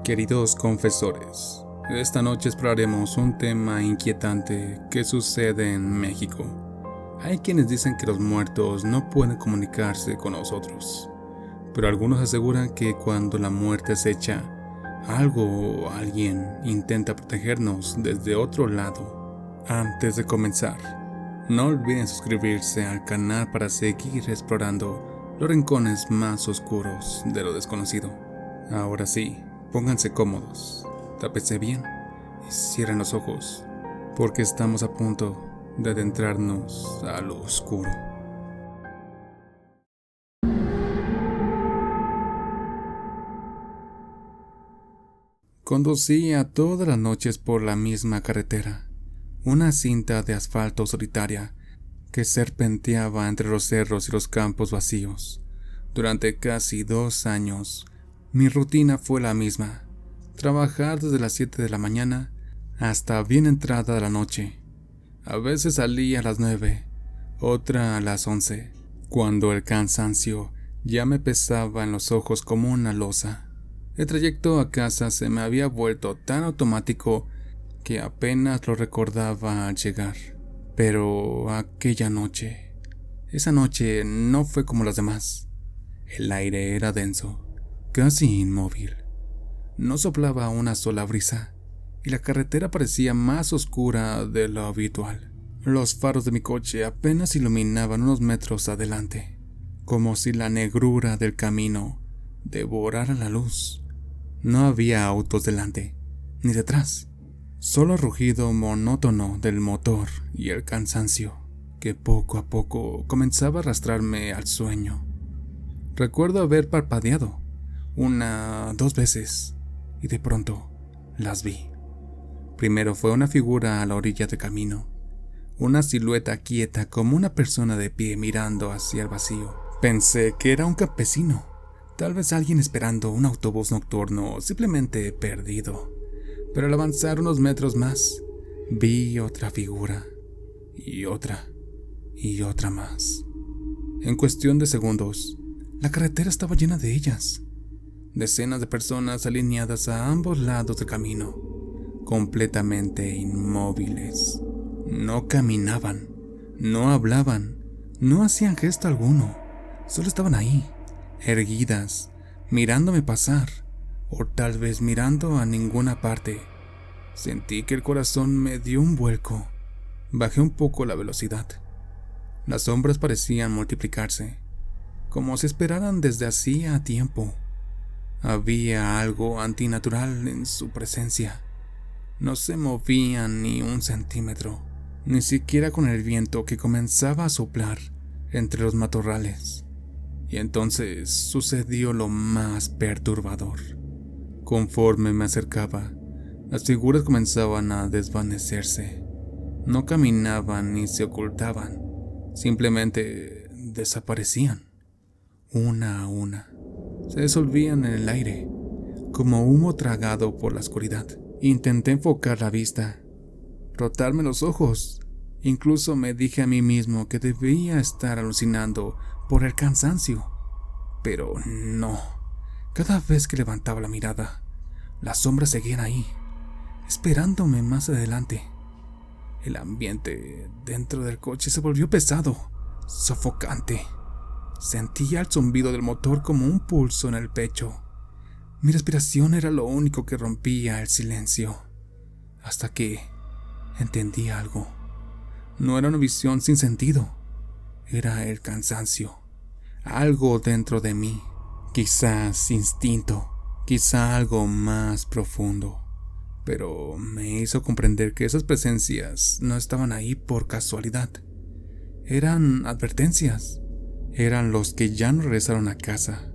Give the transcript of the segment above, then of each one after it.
Queridos confesores, esta noche exploraremos un tema inquietante que sucede en México. Hay quienes dicen que los muertos no pueden comunicarse con nosotros, pero algunos aseguran que cuando la muerte acecha, algo o alguien intenta protegernos desde otro lado. Antes de comenzar, no olviden suscribirse al canal para seguir explorando los rincones más oscuros de lo desconocido. Ahora sí, pónganse cómodos, tápense bien y cierren los ojos, porque estamos a punto de adentrarnos a lo oscuro. Conducía todas las noches por la misma carretera, una cinta de asfalto solitaria que serpenteaba entre los cerros y los campos vacíos. Durante casi 2 años, mi rutina fue la misma: trabajar desde las 7 de la mañana hasta bien entrada la noche. A veces salía a las 9, otra a las 11, cuando el cansancio ya me pesaba en los ojos como una losa. El trayecto a casa se me había vuelto tan automático que apenas lo recordaba al llegar. Pero esa noche no fue como las demás. El aire era denso, casi inmóvil. No soplaba una sola brisa, y la carretera parecía más oscura de lo habitual. Los faros de mi coche apenas iluminaban unos metros adelante, como si la negrura del camino devorara la luz. No había autos delante, ni detrás, solo rugido monótono del motor y el cansancio, que poco a poco comenzaba a arrastrarme al sueño. Recuerdo haber parpadeado 1, 2 veces, y de pronto las vi. Primero fue una figura a la orilla del camino, una silueta quieta como una persona de pie mirando hacia el vacío. Pensé que era un campesino, tal vez alguien esperando un autobús nocturno o simplemente perdido. Pero al avanzar unos metros más, vi otra figura, y otra más. En cuestión de segundos, la carretera estaba llena de ellas. Decenas de personas alineadas a ambos lados del camino, completamente inmóviles. No caminaban, no hablaban, no hacían gesto alguno. Solo estaban ahí, erguidas, mirándome pasar, o tal vez mirando a ninguna parte. Sentí que el corazón me dio un vuelco. Bajé un poco la velocidad. Las sombras parecían multiplicarse, como si esperaran desde hacía tiempo. Había algo antinatural en su presencia. No se movían ni un centímetro, ni siquiera con el viento que comenzaba a soplar entre los matorrales. Y entonces sucedió lo más perturbador. Conforme me acercaba, las figuras comenzaban a desvanecerse. No caminaban ni se ocultaban, simplemente desaparecían, una a una. Se disolvían en el aire, como humo tragado por la oscuridad. Intenté enfocar la vista, frotarme los ojos. Incluso me dije a mí mismo que debía estar alucinando por el cansancio. Pero no. Cada vez que levantaba la mirada, las sombras seguían ahí, esperándome más adelante. El ambiente dentro del coche se volvió pesado, sofocante. Sentía el zumbido del motor como un pulso en el pecho. Mi respiración era lo único que rompía el silencio. Hasta que entendí algo. No era una visión sin sentido. Era el cansancio. Algo dentro de mí. Quizás instinto. Quizá algo más profundo. Pero me hizo comprender que esas presencias no estaban ahí por casualidad. Eran advertencias. Eran los que ya no regresaron a casa.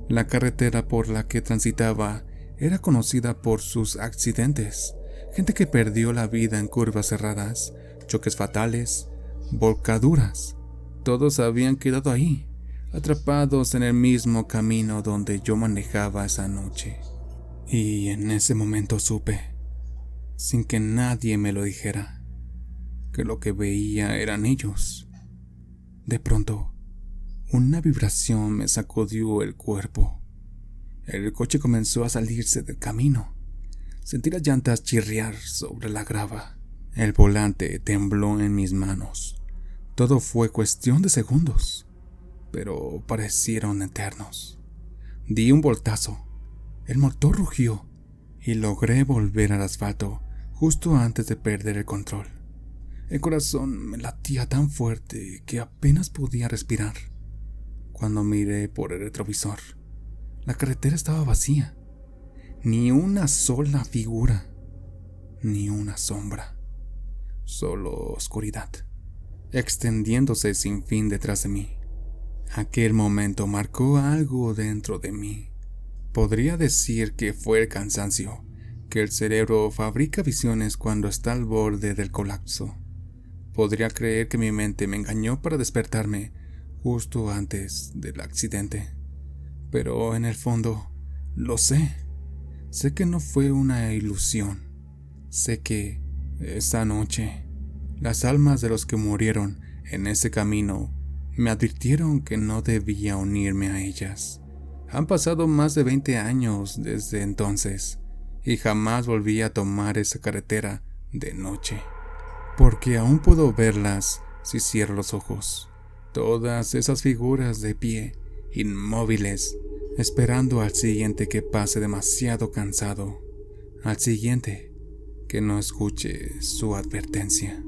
La carretera por la que transitaba era conocida por sus accidentes. Gente que perdió la vida en curvas cerradas, choques fatales, volcaduras. Todos habían quedado ahí, atrapados en el mismo camino donde yo manejaba esa noche. Y en ese momento supe, sin que nadie me lo dijera, que lo que veía eran ellos. De pronto, una vibración me sacudió el cuerpo. El coche comenzó a salirse del camino. Sentí las llantas chirriar sobre la grava. El volante tembló en mis manos. Todo fue cuestión de segundos, pero parecieron eternos. Di un voltazo. El motor rugió y logré volver al asfalto justo antes de perder el control. El corazón me latía tan fuerte que apenas podía respirar. Cuando miré por el retrovisor, la carretera estaba vacía. Ni una sola figura, ni una sombra. Solo oscuridad, extendiéndose sin fin detrás de mí. Aquel momento marcó algo dentro de mí. Podría decir que fue el cansancio, que el cerebro fabrica visiones cuando está al borde del colapso. Podría creer que mi mente me engañó para despertarme justo antes del accidente. Pero en el fondo, lo sé. Sé que no fue una ilusión. Sé que esa noche, las almas de los que murieron en ese camino me advirtieron que no debía unirme a ellas. Han pasado más de 20 años desde entonces y jamás volví a tomar esa carretera de noche, porque aún puedo verlas si cierro los ojos. Todas esas figuras de pie, inmóviles, esperando al siguiente que pase demasiado cansado, al siguiente que no escuche su advertencia.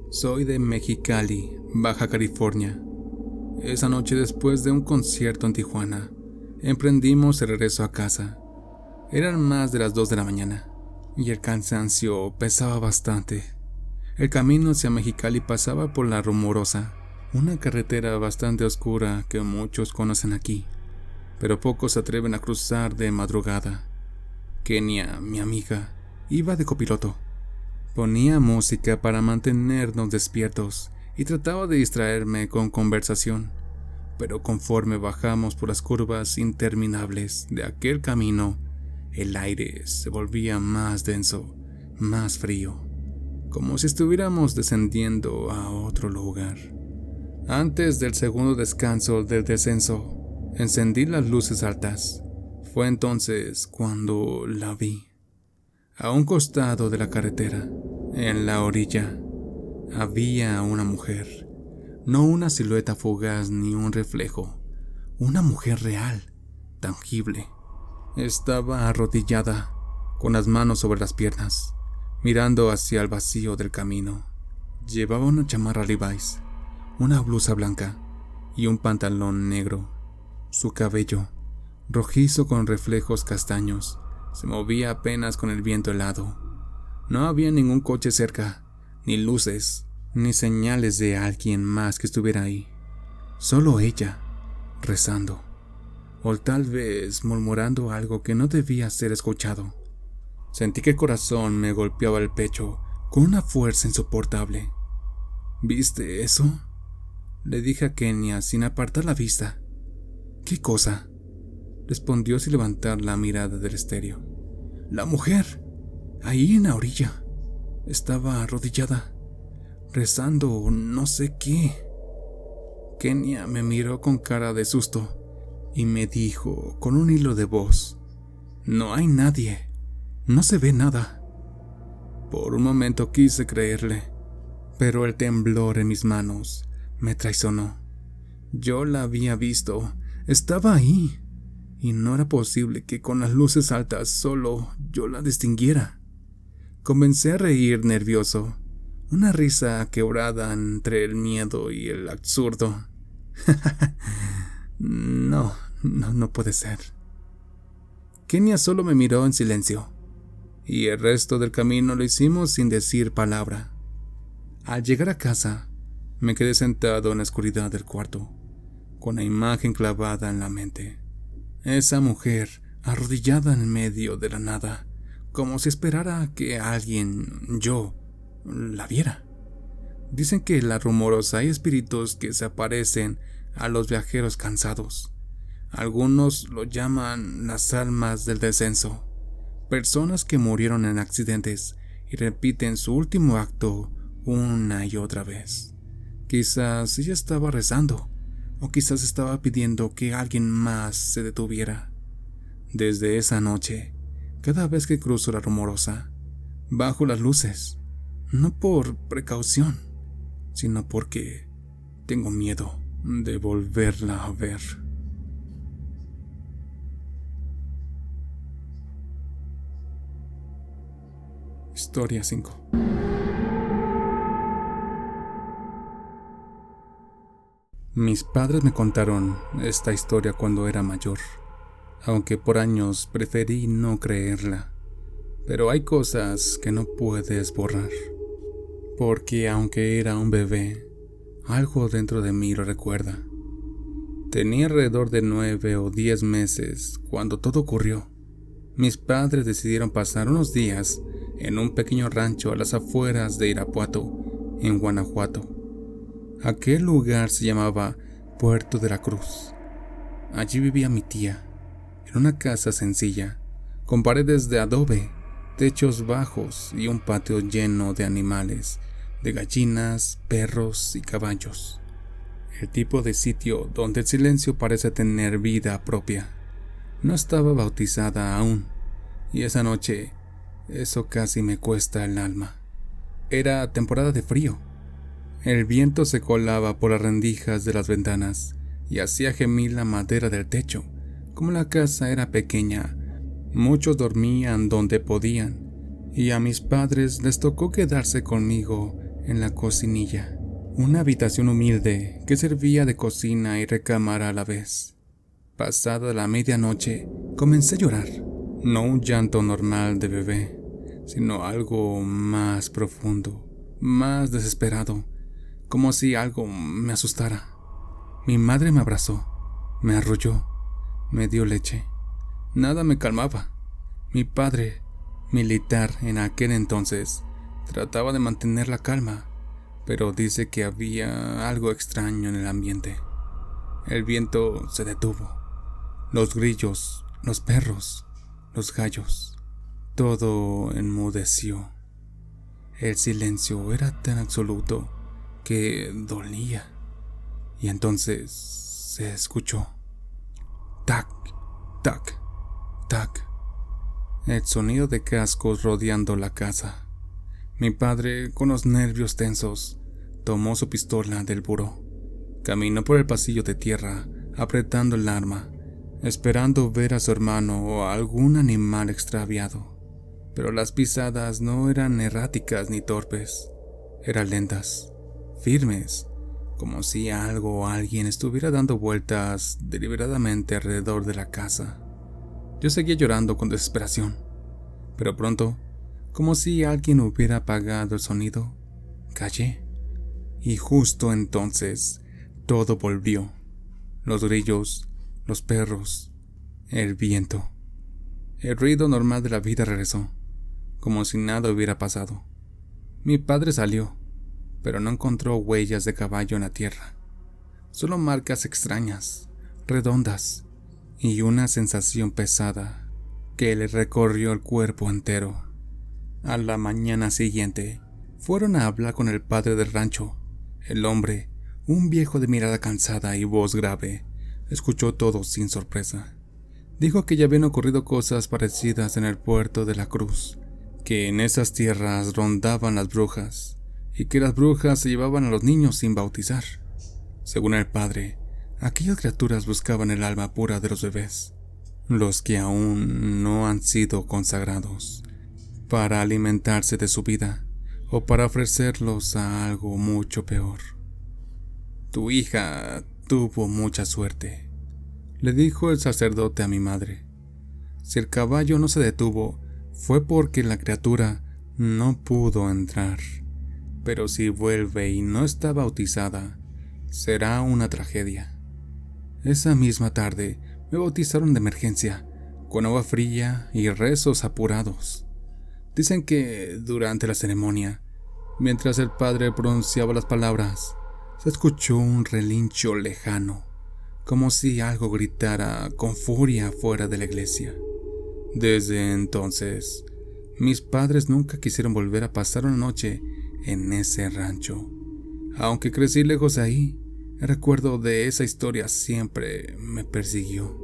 Soy de Mexicali, Baja California. Esa noche, después de un concierto en Tijuana, emprendimos el regreso a casa. Eran más de las 2 de la mañana y el cansancio pesaba bastante. El camino hacia Mexicali pasaba por La Rumorosa, una carretera bastante oscura que muchos conocen aquí, pero pocos se atreven a cruzar de madrugada. Kenia, mi amiga, iba de copiloto. Ponía música para mantenernos despiertos y trataba de distraerme con conversación, pero conforme bajamos por las curvas interminables de aquel camino, el aire se volvía más denso, más frío, como si estuviéramos descendiendo a otro lugar. Antes del segundo descanso del descenso, encendí las luces altas. Fue entonces cuando la vi. A un costado de la carretera, en la orilla, había una mujer. No una silueta fugaz ni un reflejo. Una mujer real, tangible. Estaba arrodillada, con las manos sobre las piernas, mirando hacia el vacío del camino. Llevaba una chamarra Levi's, una blusa blanca y un pantalón negro. Su cabello, rojizo con reflejos castaños, se movía apenas con el viento helado. No había ningún coche cerca, ni luces, ni señales de alguien más que estuviera ahí. Solo ella, rezando, o tal vez murmurando algo que no debía ser escuchado. Sentí que el corazón me golpeaba el pecho con una fuerza insoportable. ¿Viste eso?, le dije a Kenia sin apartar la vista. ¿Qué cosa?, respondió sin levantar la mirada del estéreo. La mujer, ahí en la orilla, estaba arrodillada, rezando no sé qué. Kenia me miró con cara de susto y me dijo con un hilo de voz: no hay nadie, no se ve nada. Por un momento quise creerle, pero el temblor en mis manos me traicionó. Yo la había visto, estaba ahí, y no era posible que con las luces altas solo yo la distinguiera. Comencé a reír nervioso, una risa quebrada entre el miedo y el absurdo. No puede ser. Kenia solo me miró en silencio, y el resto del camino lo hicimos sin decir palabra. Al llegar a casa, me quedé sentado en la oscuridad del cuarto, con la imagen clavada en la mente. Esa mujer arrodillada en medio de la nada, como si esperara que alguien, yo, la viera. Dicen que en La Rumorosa hay espíritus que se aparecen a los viajeros cansados. Algunos lo llaman las almas del descenso, personas que murieron en accidentes y repiten su último acto una y otra vez. Quizás ella estaba rezando, o quizás estaba pidiendo que alguien más se detuviera. Desde esa noche, cada vez que cruzo la Rumorosa, bajo las luces, no por precaución, sino porque tengo miedo de volverla a ver. Historia 5. Mis padres me contaron esta historia cuando era mayor, aunque por años preferí no creerla. Pero hay cosas que no puedes borrar, porque aunque era un bebé, algo dentro de mí lo recuerda. Tenía alrededor de 9 o 10 meses cuando todo ocurrió. Mis padres decidieron pasar unos días en un pequeño rancho a las afueras de Irapuato, en Guanajuato. Aquel lugar se llamaba Puerto de la Cruz. Allí vivía mi tía, en una casa sencilla, con paredes de adobe, techos bajos y un patio lleno de animales, de gallinas, perros y caballos. El tipo de sitio donde el silencio parece tener vida propia. No estaba bautizada aún, y esa noche eso casi me cuesta el alma. Era temporada de frío. El viento se colaba por las rendijas de las ventanas y hacía gemir la madera del techo. Como la casa era pequeña, muchos dormían donde podían, y a mis padres les tocó quedarse conmigo en la cocinilla, una habitación humilde que servía de cocina y recámara a la vez. Pasada la medianoche, comencé a llorar, no un llanto normal de bebé, sino algo más profundo, más desesperado, como si algo me asustara. Mi madre me abrazó, me arrulló, me dio leche. Nada me calmaba. Mi padre, militar en aquel entonces, trataba de mantener la calma, pero dice que había algo extraño en el ambiente. El viento se detuvo. Los grillos, los perros, los gallos, todo enmudeció. El silencio era tan absoluto que dolía. Y entonces se escuchó tac, tac, tac, el sonido de cascos rodeando la casa. Mi padre, con los nervios tensos, tomó su pistola del buró. Caminó por el pasillo de tierra, apretando el arma, esperando ver a su hermano o a algún animal extraviado. Pero las pisadas no eran erráticas ni torpes, eran lentas, firmes, como si algo o alguien estuviera dando vueltas deliberadamente alrededor de la casa. Yo seguía llorando con desesperación, pero pronto, como si alguien hubiera apagado el sonido, callé. Y justo entonces, todo volvió. Los grillos, los perros, el viento. El ruido normal de la vida regresó, como si nada hubiera pasado. Mi padre salió, pero no encontró huellas de caballo en la tierra, solo marcas extrañas, redondas, y una sensación pesada que le recorrió el cuerpo entero. A la mañana siguiente, fueron a hablar con el padre del rancho. El hombre, un viejo de mirada cansada y voz grave, escuchó todo sin sorpresa. Dijo que ya habían ocurrido cosas parecidas en el Puerto de la Cruz, que en esas tierras rondaban las brujas, y que las brujas se llevaban a los niños sin bautizar. Según el padre, aquellas criaturas buscaban el alma pura de los bebés, los que aún no han sido consagrados, para alimentarse de su vida o para ofrecerlos a algo mucho peor. Tu hija tuvo mucha suerte, le dijo el sacerdote a mi madre. Si el caballo no se detuvo, fue porque la criatura no pudo entrar. Pero si vuelve y no está bautizada, será una tragedia. Esa misma tarde me bautizaron de emergencia, con agua fría y rezos apurados. Dicen que durante la ceremonia, mientras el padre pronunciaba las palabras, se escuchó un relincho lejano, como si algo gritara con furia fuera de la iglesia. Desde entonces, mis padres nunca quisieron volver a pasar una noche en ese rancho. Aunque crecí lejos de ahí, el recuerdo de esa historia siempre me persiguió.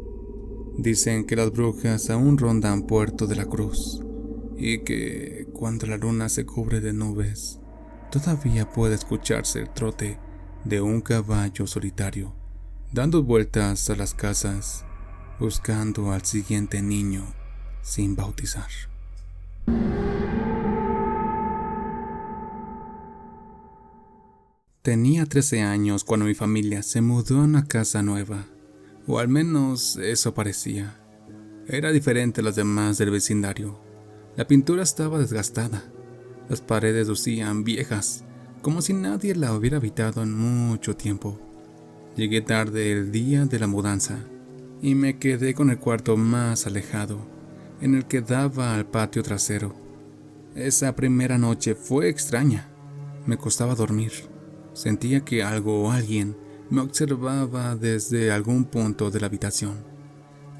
Dicen que las brujas aún rondan Puerto de la Cruz y que cuando la luna se cubre de nubes, todavía puede escucharse el trote de un caballo solitario dando vueltas a las casas buscando al siguiente niño sin bautizar. Tenía 13 años cuando mi familia se mudó a una casa nueva, o al menos eso parecía. Era diferente a las demás del vecindario. La pintura estaba desgastada, las paredes lucían viejas, como si nadie la hubiera habitado en mucho tiempo. Llegué tarde el día de la mudanza y me quedé con el cuarto más alejado, en el que daba al patio trasero. Esa primera noche fue extraña. Me costaba dormir. Sentía que algo o alguien me observaba desde algún punto de la habitación.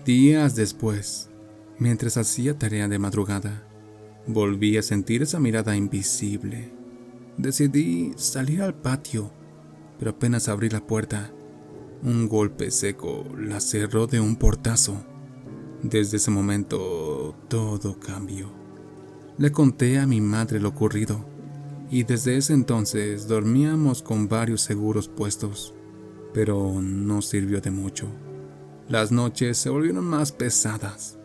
Días después, mientras hacía tarea de madrugada, volví a sentir esa mirada invisible. Decidí salir al patio, pero apenas abrí la puerta, un golpe seco la cerró de un portazo. Desde ese momento todo cambió. Le conté a mi madre lo ocurrido y desde ese entonces dormíamos con varios seguros puestos, pero no sirvió de mucho. Las noches se volvieron más pesadas,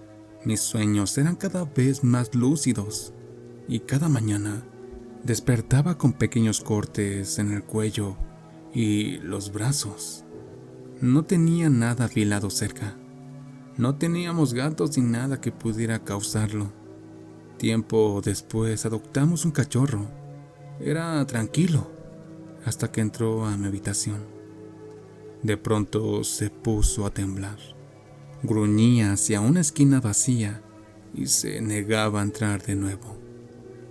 mis sueños eran cada vez más lúcidos y cada mañana despertaba con pequeños cortes en el cuello y los brazos. No tenía nada afilado cerca. No teníamos gatos ni nada que pudiera causarlo. Tiempo después adoptamos un cachorro. Era tranquilo hasta que entró a mi habitación. De pronto se puso a temblar. Gruñía hacia una esquina vacía y se negaba a entrar de nuevo.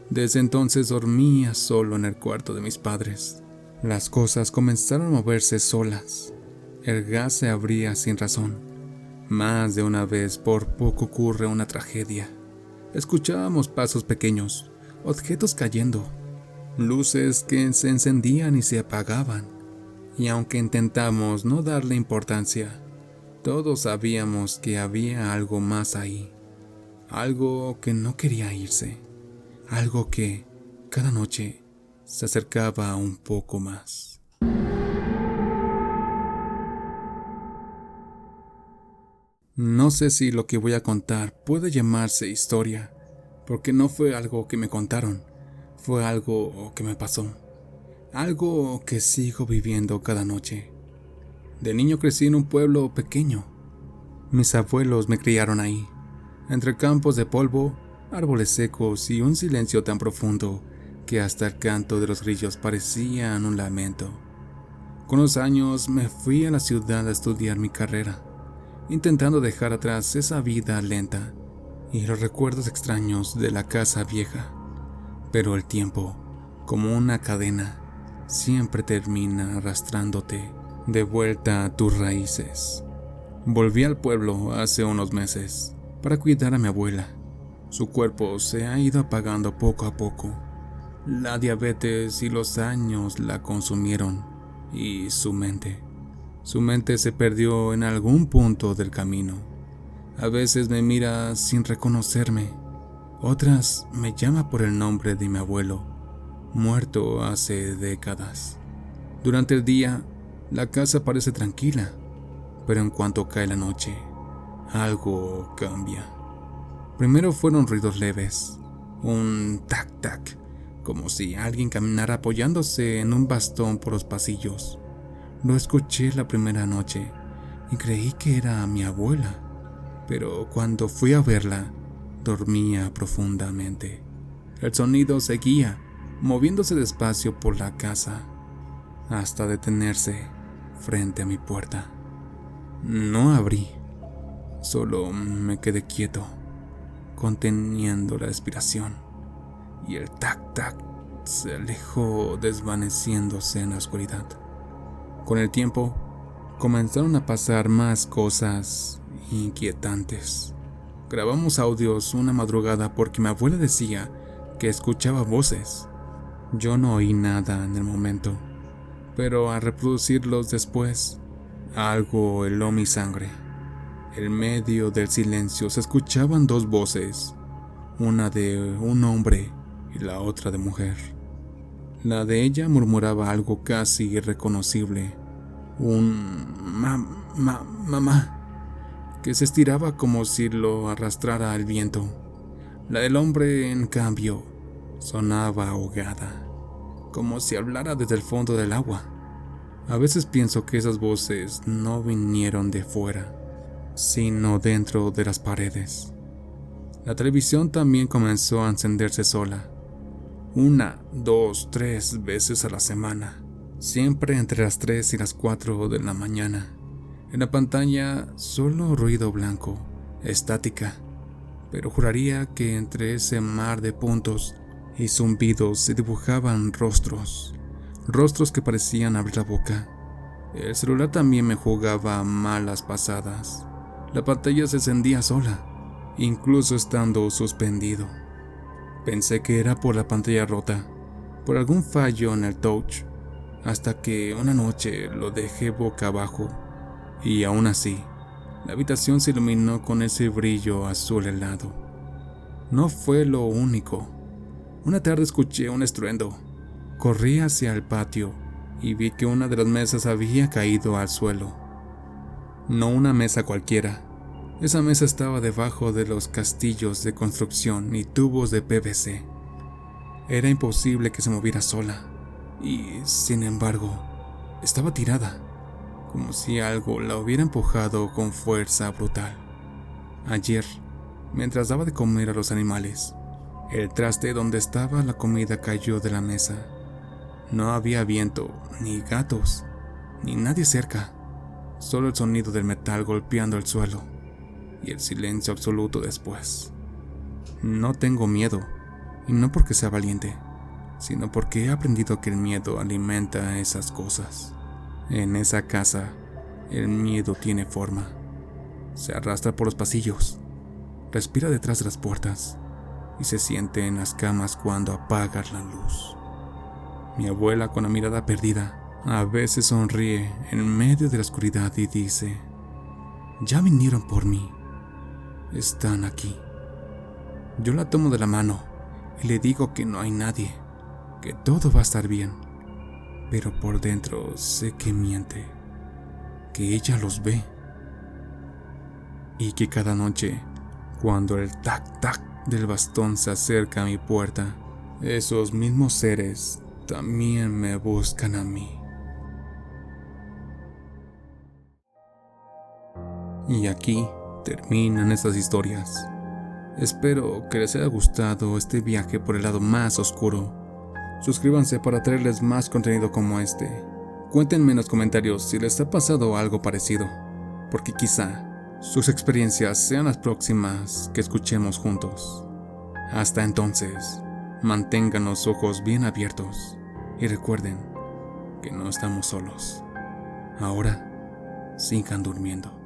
Desde entonces dormía solo en el cuarto de mis padres. Las cosas comenzaron a moverse solas. El gas se abría sin razón. Más de una vez por poco ocurre una tragedia. Escuchábamos pasos pequeños, objetos cayendo, luces que se encendían y se apagaban. Y aunque intentamos no darle importancia, todos sabíamos que había algo más ahí. Algo que no quería irse. Algo que, cada noche, se acercaba un poco más. No sé si lo que voy a contar puede llamarse historia, porque no fue algo que me contaron, fue algo que me pasó, algo que sigo viviendo cada noche. De niño crecí en un pueblo pequeño. Mis abuelos me criaron ahí, entre campos de polvo, árboles secos y un silencio tan profundo que hasta el canto de los grillos parecían un lamento. Con los años me fui a la ciudad a estudiar mi carrera, intentando dejar atrás esa vida lenta y los recuerdos extraños de la casa vieja. Pero el tiempo, como una cadena, siempre termina arrastrándote de vuelta a tus raíces. Volví al pueblo hace unos meses para cuidar a mi abuela. Su cuerpo se ha ido apagando poco a poco. La diabetes y los años la consumieron y su mente se perdió en algún punto del camino. A veces me mira sin reconocerme, otras me llama por el nombre de mi abuelo, muerto hace décadas. Durante el día, la casa parece tranquila, pero en cuanto cae la noche, algo cambia. Primero fueron ruidos leves, un tac-tac, como si alguien caminara apoyándose en un bastón por los pasillos. Lo escuché la primera noche y creí que era mi abuela, pero cuando fui a verla, dormía profundamente. El sonido seguía, moviéndose despacio por la casa, hasta detenerse frente a mi puerta. No abrí, solo me quedé quieto, conteniendo la respiración, y el tac-tac se alejó desvaneciéndose en la oscuridad. Con el tiempo, comenzaron a pasar más cosas inquietantes. Grabamos audios una madrugada porque mi abuela decía que escuchaba voces. Yo no oí nada en el momento, pero al reproducirlos después, algo heló mi sangre. En medio del silencio se escuchaban dos voces, una de un hombre y la otra de mujer. La de ella murmuraba algo casi irreconocible, un mamá, que se estiraba como si lo arrastrara el viento. La del hombre, en cambio, sonaba ahogada, como si hablara desde el fondo del agua. A veces pienso que esas voces no vinieron de fuera, sino dentro de las paredes. La televisión también comenzó a encenderse sola, 1, 2, 3 veces a la semana, siempre entre las 3 y las 4 de la mañana. En la pantalla solo ruido blanco, estática, pero juraría que entre ese mar de puntos y zumbidos se dibujaban rostros que parecían abrir la boca. El celular también me jugaba malas pasadas. La pantalla se encendía sola, incluso estando suspendido. Pensé que era por la pantalla rota, por algún fallo en el touch, hasta que una noche lo dejé boca abajo, y aún así, la habitación se iluminó con ese brillo azul helado. No fue lo único. Una tarde escuché un estruendo. Corrí hacia el patio y vi que una de las mesas había caído al suelo. No una mesa cualquiera. Esa mesa estaba debajo de los castillos de construcción y tubos de PVC. Era imposible que se moviera sola, y, sin embargo, estaba tirada, como si algo la hubiera empujado con fuerza brutal. Ayer, mientras daba de comer a los animales, el traste donde estaba la comida cayó de la mesa. No había viento, ni gatos, ni nadie cerca, solo el sonido del metal golpeando el suelo y el silencio absoluto después. No tengo miedo, y no porque sea valiente, sino porque he aprendido que el miedo alimenta esas cosas. En esa casa, el miedo tiene forma. Se arrastra por los pasillos, respira detrás de las puertas y se siente en las camas cuando apagas la luz. Mi abuela, con la mirada perdida, a veces sonríe en medio de la oscuridad y dice: «Ya vinieron por mí. Están aquí». Yo la tomo de la mano y le digo que no hay nadie, que todo va a estar bien, pero por dentro sé que miente, que ella los ve, y que cada noche, cuando el tac-tac del bastón se acerca a mi puerta, esos mismos seres también me buscan a mí. Y aquí terminan estas historias. Espero que les haya gustado este viaje por el lado más oscuro. Suscríbanse para traerles más contenido como este. Cuéntenme en los comentarios si les ha pasado algo parecido, porque quizá sus experiencias sean las próximas que escuchemos juntos. Hasta entonces, mantengan los ojos bien abiertos y recuerden que no estamos solos. Ahora, sigan durmiendo.